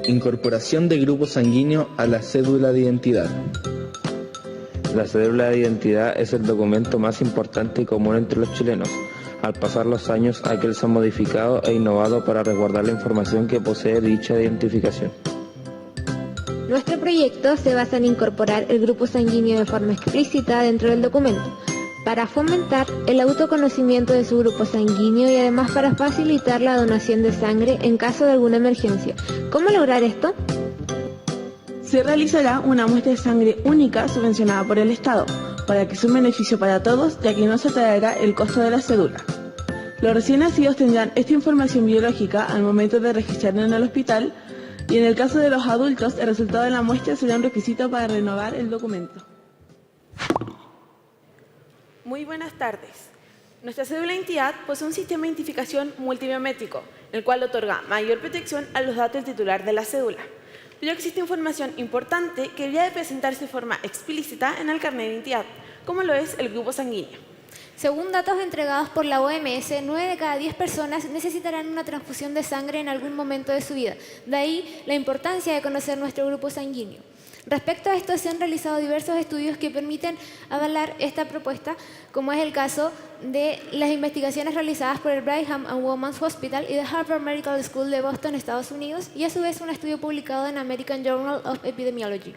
Incorporación de grupo sanguíneo a la cédula de identidad. La cédula de identidad es el documento más importante y común entre los chilenos. Al pasar los años, aquel se ha modificado e innovado para resguardar la información que posee dicha identificación. Nuestro proyecto se basa en incorporar el grupo sanguíneo de forma explícita dentro del documento, para fomentar el autoconocimiento de su grupo sanguíneo y además para facilitar la donación de sangre en caso de alguna emergencia. ¿Cómo lograr esto? Se realizará una muestra de sangre única subvencionada por el Estado, para que sea un beneficio para todos, ya que no se traerá el costo de la cédula. Los recién nacidos tendrán esta información biológica al momento de registrarse en el hospital, y en el caso de los adultos, el resultado de la muestra será un requisito para renovar el documento. Muy buenas tardes. Nuestra cédula de identidad posee un sistema de identificación multibiométrico, el cual otorga mayor protección a los datos del titular de la cédula. Pero existe información importante que debería de presentarse de forma explícita en el carnet de identidad, como lo es el grupo sanguíneo. Según datos entregados por la OMS, 9 de cada 10 personas necesitarán una transfusión de sangre en algún momento de su vida. De ahí la importancia de conocer nuestro grupo sanguíneo. Respecto a esto, se han realizado diversos estudios que permiten avalar esta propuesta, como es el caso de las investigaciones realizadas por el Brigham and Women's Hospital y the Harvard Medical School de Boston, Estados Unidos, y a su vez un estudio publicado en American Journal of Epidemiology.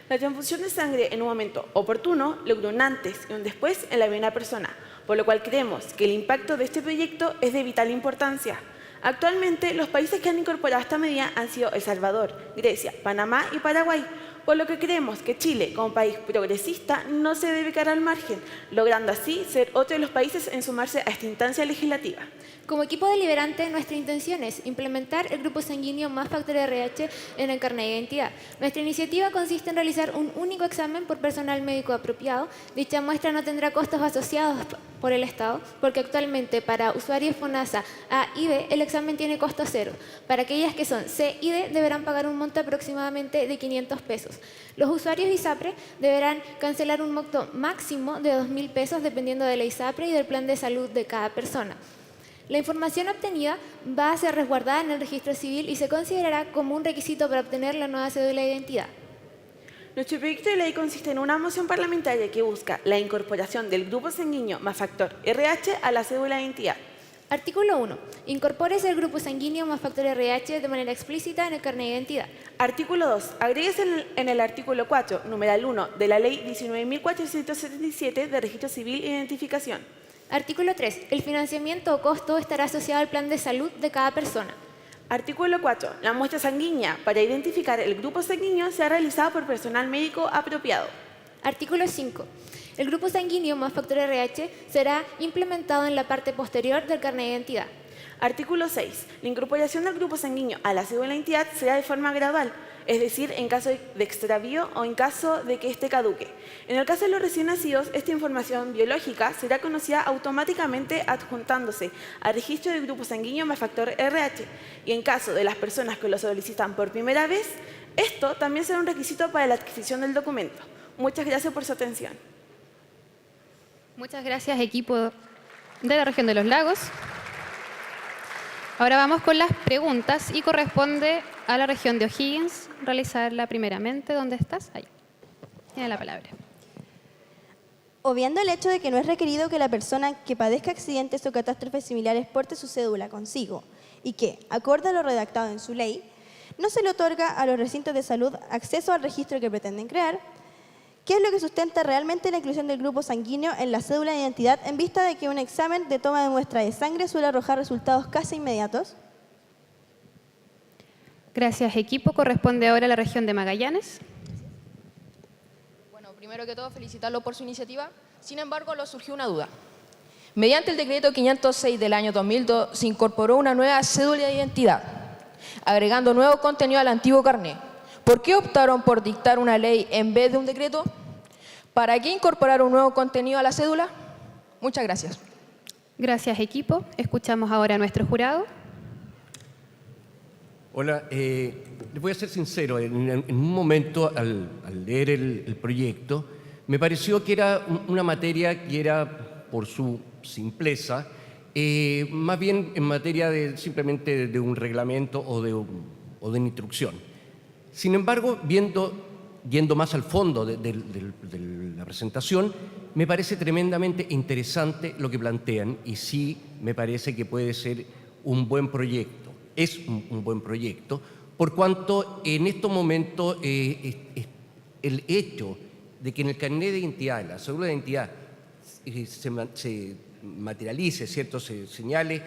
La transfusión de sangre en un momento oportuno logra un antes y un después en la vida de una persona, por lo cual creemos que el impacto de este proyecto es de vital importancia. Actualmente, los países que han incorporado esta medida han sido El Salvador, Grecia, Panamá y Paraguay, por lo que creemos que Chile, como país progresista, no se debe quedar al margen, logrando así ser otro de los países en sumarse a esta instancia legislativa. Como equipo deliberante, nuestra intención es implementar el grupo sanguíneo más factor RH en el carnet de identidad. Nuestra iniciativa consiste en realizar un único examen por personal médico apropiado. Dicha muestra no tendrá costos asociados por el Estado, porque actualmente para usuarios FONASA A y B el examen tiene costo cero. Para aquellas que son C y D deberán pagar un monto aproximadamente de 500 pesos. Los usuarios ISAPRE deberán cancelar un monto máximo de 2.000 pesos dependiendo de la ISAPRE y del plan de salud de cada persona. La información obtenida va a ser resguardada en el registro civil y se considerará como un requisito para obtener la nueva cédula de identidad. Nuestro proyecto de ley consiste en una moción parlamentaria que busca la incorporación del grupo sanguíneo más factor RH a la cédula de identidad. Artículo 1. Incorpórese el grupo sanguíneo más factor RH de manera explícita en el carnet de identidad. Artículo 2. Agréguese en el artículo 4, numeral 1, de la Ley 19.477 de Registro Civil e Identificación. Artículo 3. El financiamiento o costo estará asociado al plan de salud de cada persona. Artículo 4. La muestra sanguínea para identificar el grupo sanguíneo será realizada por personal médico apropiado. Artículo 5. El grupo sanguíneo más factor RH será implementado en la parte posterior del carnet de identidad. Artículo 6. La incorporación del grupo sanguíneo a la cédula de identidad será de forma gradual, es decir, en caso de extravío o en caso de que éste caduque. En el caso de los recién nacidos, esta información biológica será conocida automáticamente adjuntándose al registro del grupo sanguíneo más factor RH. Y en caso de las personas que lo solicitan por primera vez, esto también será un requisito para la adquisición del documento. Muchas gracias por su atención. Muchas gracias, equipo de la región de los lagos. Ahora vamos con las preguntas y corresponde a la región de O'Higgins realizarla primeramente. ¿Dónde estás? Ahí. Tiene la palabra. Obviando el hecho de que no es requerido que la persona que padezca accidentes o catástrofes similares porte su cédula consigo y que, acorde a lo redactado en su ley, no se le otorga a los recintos de salud acceso al registro que pretenden crear, ¿qué es lo que sustenta realmente la inclusión del grupo sanguíneo en la cédula de identidad en vista de que un examen de toma de muestra de sangre suele arrojar resultados casi inmediatos? Gracias, equipo. Corresponde ahora a la región de Magallanes. Bueno, primero que todo, felicitarlo por su iniciativa. Sin embargo, nos surgió una duda. Mediante el decreto 506 del año 2002 se incorporó una nueva cédula de identidad, agregando nuevo contenido al antiguo carné. ¿Por qué optaron por dictar una ley en vez de un decreto? ¿Para qué incorporar un nuevo contenido a la cédula? Muchas gracias. Gracias, equipo. Escuchamos ahora a nuestro jurado. Hola, les voy a ser sincero. En un momento, al leer el proyecto, Me pareció que era una materia que era, por su simpleza, más bien en materia de simplemente de un reglamento o de una instrucción. Sin embargo, yendo más al fondo de la presentación, me parece tremendamente interesante lo que plantean y sí me parece que puede ser un buen proyecto. Es un buen proyecto, por cuanto en estos momentos el hecho de que en el carnet de identidad, en la cédula de identidad, se materialice, ¿cierto?, se señale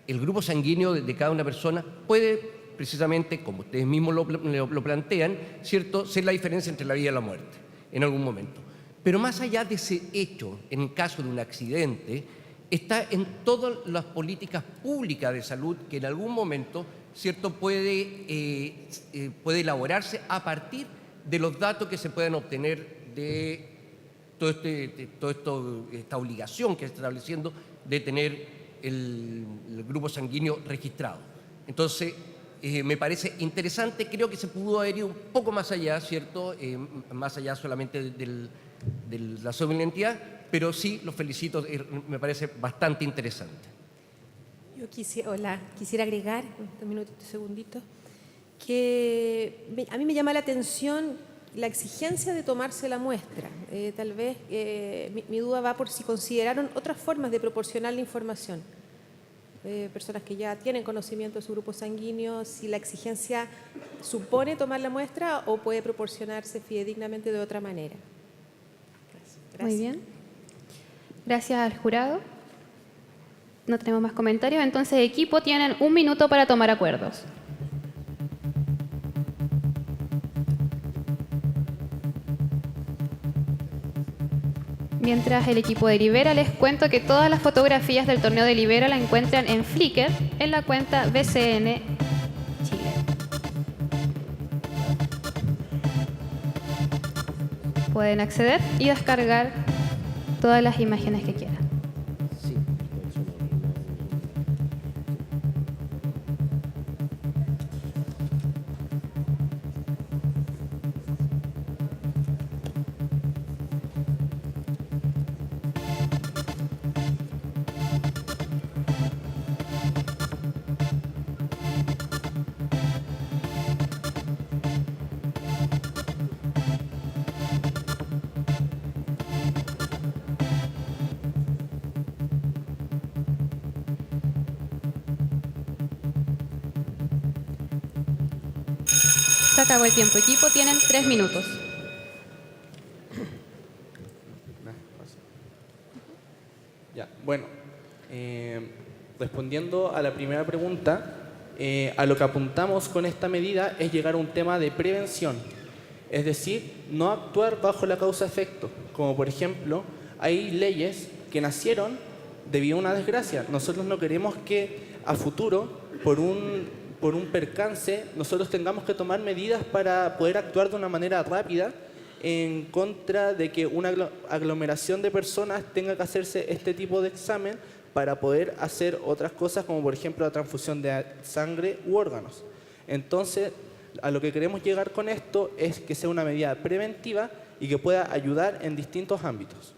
el grupo sanguíneo de cada una persona, puede precisamente, como ustedes mismos lo plantean, ¿cierto?, ser la diferencia entre la vida y la muerte en algún momento. Pero más allá de ese hecho, en caso de un accidente, está en todas las políticas públicas de salud que en algún momento, ¿cierto?, puede elaborarse a partir de los datos que se puedan obtener de esta obligación que se está estableciendo de tener el grupo sanguíneo registrado. Entonces, me parece interesante, creo que se pudo haber ido un poco más allá, ¿cierto?, más allá solamente de la cédula de identidad, pero sí, los felicito, me parece bastante interesante. Yo quisiera agregar, un minutito, segundito, que a mí me llama la atención la exigencia de tomarse la muestra. Tal vez mi duda va por si consideraron otras formas de proporcionar la información. Personas que ya tienen conocimiento de su grupo sanguíneo, si la exigencia supone tomar la muestra o puede proporcionarse fidedignamente de otra manera. Gracias. Muy bien. Gracias al jurado. No tenemos más comentarios. Entonces, equipo, tienen 1 minuto para tomar acuerdos. Mientras el equipo de Libera, les cuento que todas las fotografías del torneo de Libera la encuentran en Flickr, en la cuenta BCN Chile. Pueden acceder y descargar todas las imágenes que quieran. Se acabó el tiempo. Equipo, tienen 3 minutos. Ya, bueno, respondiendo a la primera pregunta, a lo que apuntamos con esta medida es llegar a un tema de prevención, es decir, no actuar bajo la causa-efecto, como por ejemplo, hay leyes que nacieron debido a una desgracia. Nosotros no queremos que a futuro, por un percance, nosotros tengamos que tomar medidas para poder actuar de una manera rápida en contra de que una aglomeración de personas tenga que hacerse este tipo de examen para poder hacer otras cosas, como por ejemplo la transfusión de sangre u órganos. Entonces, a lo que queremos llegar con esto es que sea una medida preventiva y que pueda ayudar en distintos ámbitos.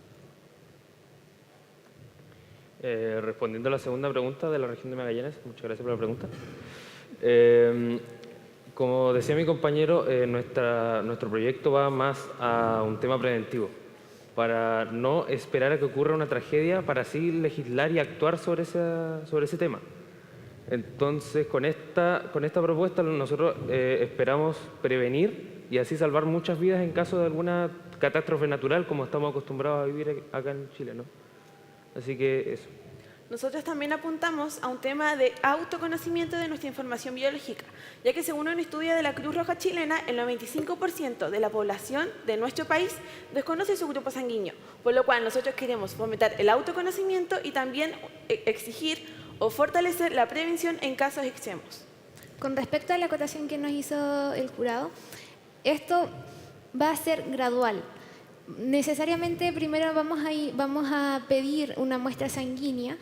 Respondiendo a la segunda pregunta de la región de Magallanes, muchas gracias por la pregunta. Como decía mi compañero, nuestro proyecto va más a un tema preventivo, para no esperar a que ocurra una tragedia para así legislar y actuar sobre ese tema. Entonces, con esta propuesta nosotros esperamos prevenir y así salvar muchas vidas en caso de alguna catástrofe natural, como estamos acostumbrados a vivir acá en Chile, ¿no? Así que eso. Nosotros también apuntamos a un tema de autoconocimiento de nuestra información biológica, ya que según un estudio de la Cruz Roja Chilena, el 95% de la población de nuestro país desconoce su grupo sanguíneo, por lo cual nosotros queremos fomentar el autoconocimiento y también exigir o fortalecer la prevención en casos extremos. Con respecto a la acotación que nos hizo el jurado, esto va a ser gradual. Necesariamente primero vamos a pedir una muestra sanguínea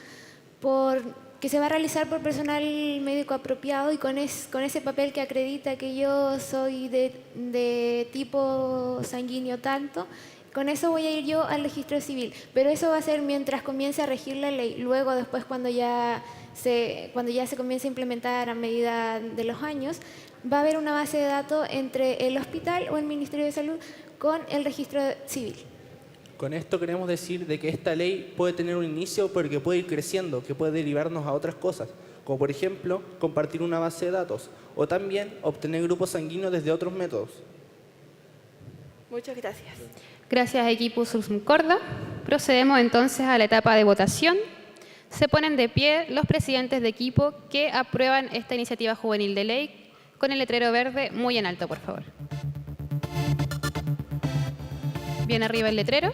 que se va a realizar por personal médico apropiado y con ese papel que acredita que yo soy de tipo sanguíneo tanto, Con eso voy a ir yo al registro civil, pero eso va a ser mientras comience a regir la ley. Luego, después, cuando ya se comience a implementar a medida de los años, va a haber una base de datos entre el hospital o el Ministerio de Salud con el registro civil. Con esto queremos decir de que esta ley puede tener un inicio, pero que puede ir creciendo, que puede derivarnos a otras cosas, como por ejemplo compartir una base de datos o también obtener grupos sanguíneos desde otros métodos. Muchas gracias. Gracias, equipo Sursum Corda. Procedemos entonces a la etapa de votación. Se ponen de pie los presidentes de equipo que aprueban esta iniciativa juvenil de ley con el letrero verde muy en alto, por favor. Bien arriba el letrero,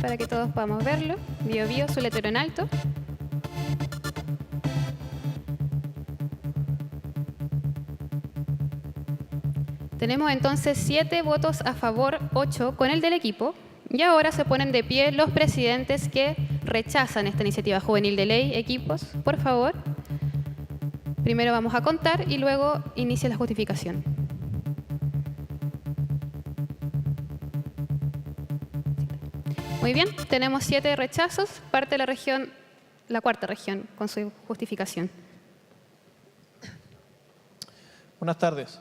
para que todos podamos verlo. Bio, bio, su letrero en alto. Tenemos entonces 7 votos a favor, 8 con el del equipo. Y ahora se ponen de pie los presidentes que rechazan esta iniciativa juvenil de ley. Equipos, por favor. Primero vamos a contar y luego inicia la justificación. Muy bien, tenemos 7 rechazos, parte de la región, la cuarta región, con su justificación. Buenas tardes.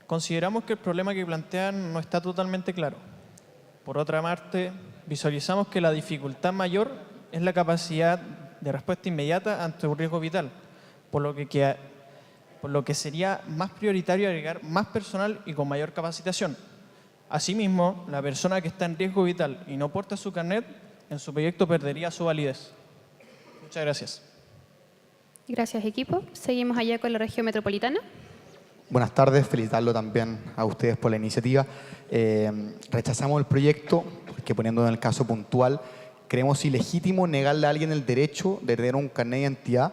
Consideramos que el problema que plantean no está totalmente claro. Por otra parte, visualizamos que la dificultad mayor es la capacidad de respuesta inmediata ante un riesgo vital, por lo que sería más prioritario agregar más personal y con mayor capacitación. Asimismo, la persona que está en riesgo vital y no porta su carnet, en su proyecto perdería su validez. Muchas gracias. Gracias, equipo. Seguimos allá con la región metropolitana. Buenas tardes, felicitarlo también a ustedes por la iniciativa. Rechazamos el proyecto porque, poniendo en el caso puntual, creemos ilegítimo negarle a alguien el derecho de tener un carnet de identidad,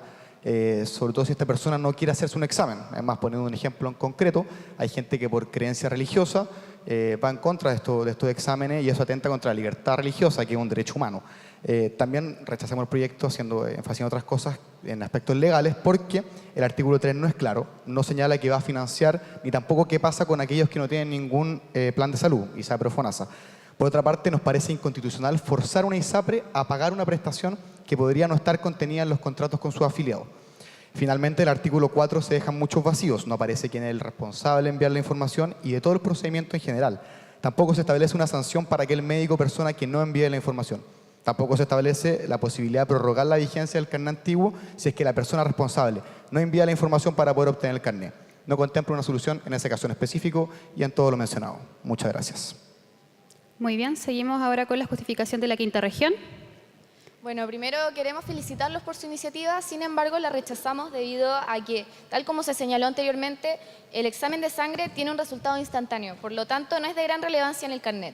sobre todo si esta persona no quiere hacerse un examen. Además, poniendo un ejemplo en concreto, hay gente que por creencia religiosa va en contra de estos exámenes y eso atenta contra la libertad religiosa, que es un derecho humano. También rechazamos el proyecto haciendo énfasis en otras cosas, en aspectos legales, porque el artículo 3 no es claro, no señala que va a financiar, ni tampoco qué pasa con aquellos que no tienen ningún plan de salud, ISAPRE o FONASA. Por otra parte, nos parece inconstitucional forzar a una ISAPRE a pagar una prestación que podría no estar contenida en los contratos con sus afiliados. Finalmente, el artículo 4 se dejan muchos vacíos. No aparece quién es el responsable de enviar la información y de todo el procedimiento en general. Tampoco se establece una sanción para aquel médico o persona que no envíe la información. Tampoco se establece la posibilidad de prorrogar la vigencia del carnet antiguo si es que la persona responsable no envía la información para poder obtener el carnet. No contempla una solución en ese caso en específico y en todo lo mencionado. Muchas gracias. Muy bien, seguimos ahora con la justificación de la quinta región. Bueno, primero queremos felicitarlos por su iniciativa, sin embargo la rechazamos debido a que, tal como se señaló anteriormente, el examen de sangre tiene un resultado instantáneo, por lo tanto no es de gran relevancia en el carnet.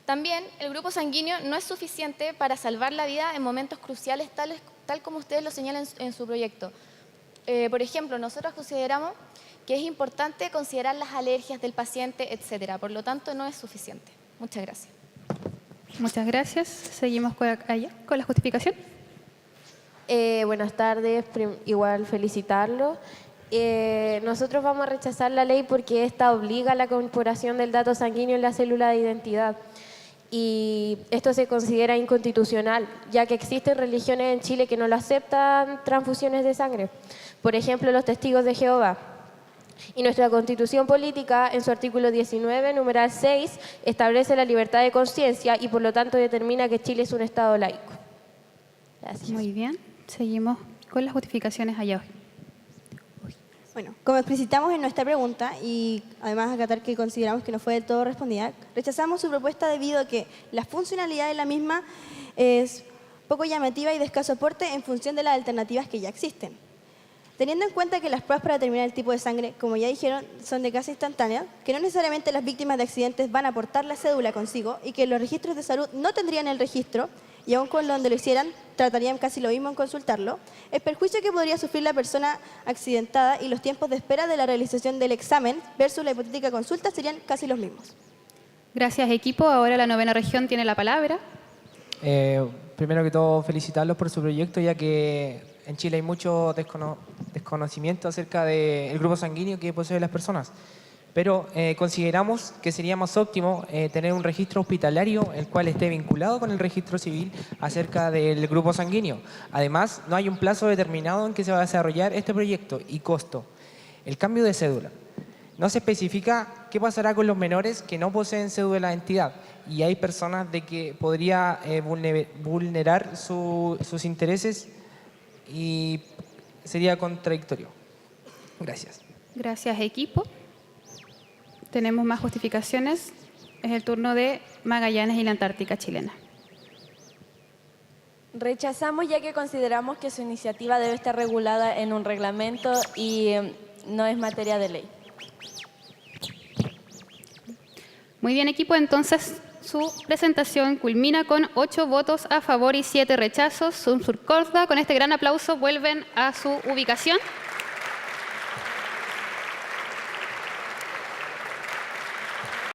También el grupo sanguíneo no es suficiente para salvar la vida en momentos cruciales tal como ustedes lo señalan en su proyecto. Por ejemplo, nosotros consideramos que es importante considerar las alergias del paciente, etcétera. Por lo tanto, no es suficiente. Muchas gracias. Muchas gracias. Seguimos con la justificación. Buenas tardes. Igual felicitarlo. Nosotros vamos a rechazar la ley porque esta obliga a la incorporación del dato sanguíneo en la célula de identidad. Y esto se considera inconstitucional, ya que existen religiones en Chile que no lo aceptan transfusiones de sangre. Por ejemplo, los testigos de Jehová. Y nuestra Constitución Política, en su artículo 19, numeral 6, establece la libertad de conciencia y por lo tanto determina que Chile es un Estado laico. Gracias. Muy bien. Seguimos con las justificaciones allá. Bueno, como explicitamos en nuestra pregunta y además acatar que consideramos que no fue del todo respondida, rechazamos su propuesta debido a que la funcionalidad de la misma es poco llamativa y de escaso aporte en función de las alternativas que ya existen. Teniendo en cuenta que las pruebas para determinar el tipo de sangre, como ya dijeron, son de casi instantánea, que no necesariamente las víctimas de accidentes van a portar la cédula consigo y que los registros de salud no tendrían el registro y aun con donde lo hicieran, tratarían casi lo mismo en consultarlo, el perjuicio que podría sufrir la persona accidentada y los tiempos de espera de la realización del examen versus la hipotética consulta serían casi los mismos. Gracias, equipo. Ahora la novena región tiene la palabra. Primero que todo, felicitarlos por su proyecto, ya que en Chile hay mucho desconocimiento acerca del grupo sanguíneo que poseen las personas. pero consideramos que sería más óptimo tener un registro hospitalario el cual esté vinculado con el registro civil acerca del grupo sanguíneo. Además, no hay un plazo determinado en que se va a desarrollar este proyecto y costo. El cambio de cédula. No se especifica qué pasará con los menores que no poseen cédula de identidad y hay personas de que podría vulnerar sus intereses y sería contradictorio. Gracias. Gracias, equipo. Tenemos más justificaciones. Es el turno de Magallanes y la Antártica chilena. Rechazamos ya que consideramos que su iniciativa debe estar regulada en un reglamento y no es materia de ley. Muy bien, equipo. Entonces, su presentación culmina con 8 votos a favor y 7 rechazos. Con este gran aplauso vuelven a su ubicación.